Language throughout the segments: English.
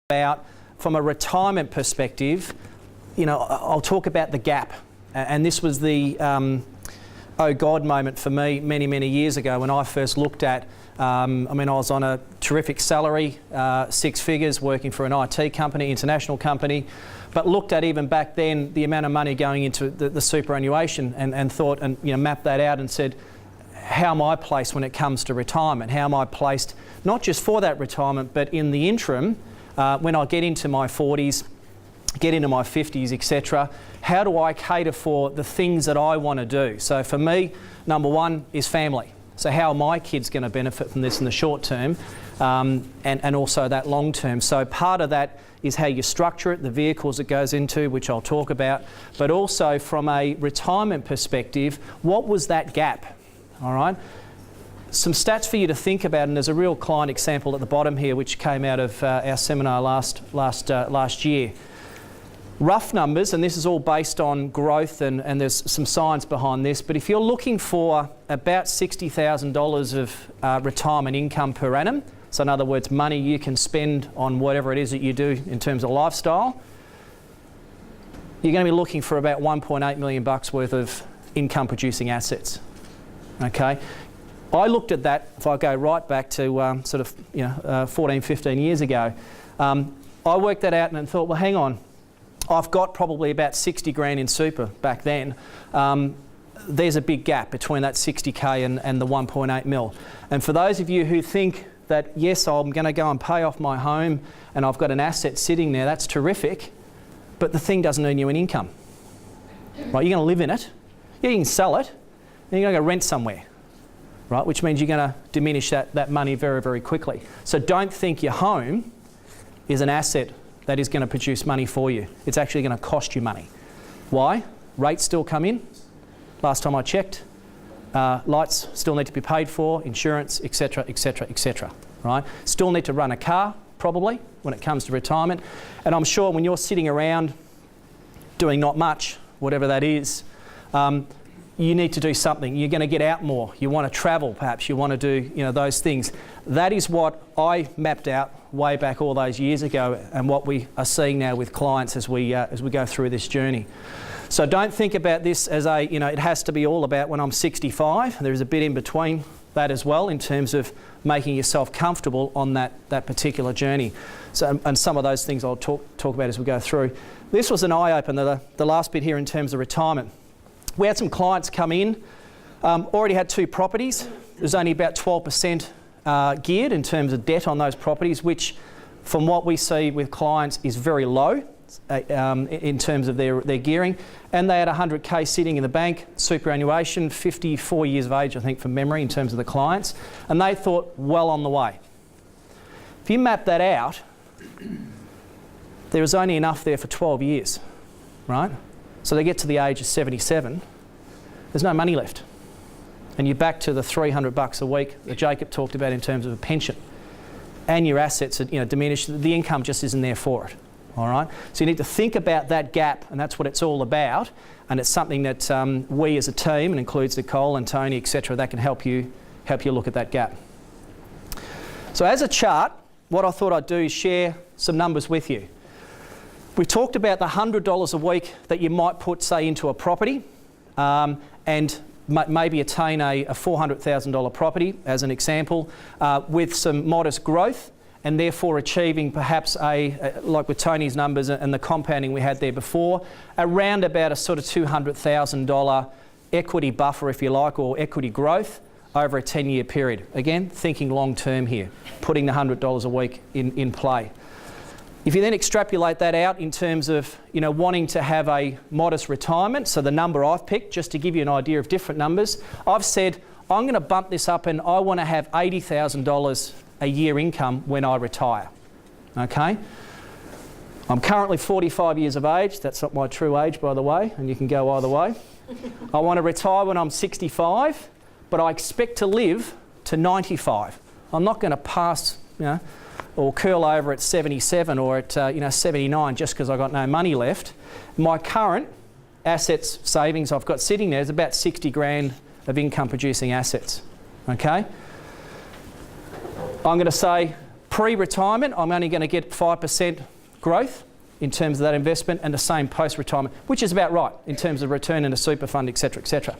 about, from a retirement perspective, I'll talk about the gap. And this was the oh God moment for me many years ago when I first looked at, I was on a terrific salary, 6 figures, working for an IT company, international company, but looked at even back then the amount of money going into the superannuation and thought and mapped that out and said, how am I placed when it comes to retirement? How am I placed not just for that retirement, but in the interim, when I get into my 40s, get into my 50s, etc. How do I cater for the things that I want to do? So for me, number one is family. So how are my kids going to benefit from this in the short term and also that long term? So part of that is how you structure it, the vehicles it goes into, which I'll talk about, but also from a retirement perspective, what was that gap? All right. Some stats for you to think about, and there's a real client example at the bottom here which came out of our seminar last year. Rough numbers, and this is all based on growth and there's some science behind this, but if you're looking for about $60,000 of retirement income per annum, so in other words, money you can spend on whatever it is that you do in terms of lifestyle, you're going to be looking for about $1.8 million worth of income producing assets. Okay, I looked at that, if I go right back to 14, 15 years ago, I worked that out and thought, well, hang on, I've got probably about 60 grand in super back then. There's a big gap between that 60K and the 1.8 mil. And for those of you who think that, yes, I'm going to go and pay off my home and I've got an asset sitting there, that's terrific, but the thing doesn't earn you an income. Right, you're going to live in it, yeah, you can sell it, and you're going to go rent somewhere, right? Which means you're going to diminish that money very quickly. So don't think your home is an asset that is going to produce money for you. It's actually going to cost you money. Why? Rates still come in. Last time I checked, lights still need to be paid for, insurance, etc., right? Still need to run a car, probably, when it comes to retirement. And I'm sure when you're sitting around doing not much, whatever that is, you need to do something. You're going to get out more. You want to travel, perhaps. You want to do, those things. That is what I mapped out way back all those years ago, and what we are seeing now with clients as we go through this journey. So don't think about this as it has to be all about when I'm 65. There is a bit in between that as well in terms of making yourself comfortable on that particular journey. So, and some of those things I'll talk about as we go through. This was an eye-opener, the last bit here in terms of retirement. We had some clients come in, already had 2 properties. There's only about 12% geared in terms of debt on those properties, which from what we see with clients is very low in terms of their gearing. And they had 100K sitting in the bank, superannuation, 54 years of age, I think, from memory in terms of the clients. And they thought, well on the way. If you map that out, there was only enough there for 12 years, right? So they get to the age of 77, there's no money left. And you're back to the $300 a week that Jacob talked about in terms of a pension. And your assets are diminished, the income just isn't there for it, all right? So you need to think about that gap, and that's what it's all about. And it's something that we as a team, and includes Nicole and Tony, etc., that can help you look at that gap. So as a chart, what I thought I'd do is share some numbers with you. We talked about the $100 a week that you might put, say, into a property and maybe attain a $400,000 property, as an example, with some modest growth, and therefore achieving perhaps like with Tony's numbers and the compounding we had there before, around about a sort of $200,000 equity buffer, if you like, or equity growth over a 10-year period. Again, thinking long term here, putting the $100 a week in play. If you then extrapolate that out in terms of wanting to have a modest retirement, so the number I've picked, just to give you an idea of different numbers, I've said I'm going to bump this up and I want to have $80,000 a year income when I retire. Okay? I'm currently 45 years of age. That's not my true age, by the way, and you can go either way. I want to retire when I'm 65, but I expect to live to 95. I'm not going to pass, or curl over at 77 or at 79 just because I've got no money left. My current assets savings I've got sitting there is about 60 grand of income producing assets. Okay? I'm going to say Pre-retirement, I'm only going to get 5% growth in terms of that investment, and the same post-retirement, which is about right in terms of return in a super fund, etc., etc.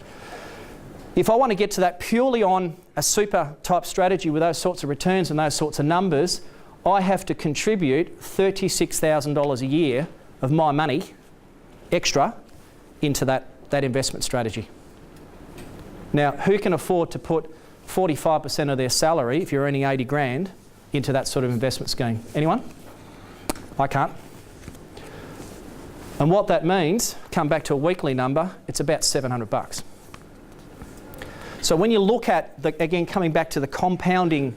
If I want to get to that purely on a super type strategy with those sorts of returns and those sorts of numbers, I have to contribute $36,000 a year of my money extra into that investment strategy. Now, who can afford to put 45% of their salary, if you're earning 80 grand, into that sort of investment scheme? Anyone? I can't. And what that means, come back to a weekly number, it's about $700. So when you look at, again, coming back to the compounding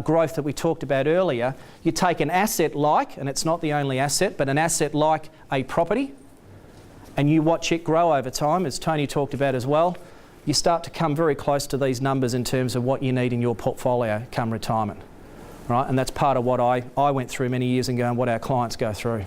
growth that we talked about earlier, you take an asset like, and it's not the only asset, but an asset like a property, and you watch it grow over time, as Tony talked about as well, you start to come very close to these numbers in terms of what you need in your portfolio come retirement. Right? And that's part of what I went through many years ago and what our clients go through.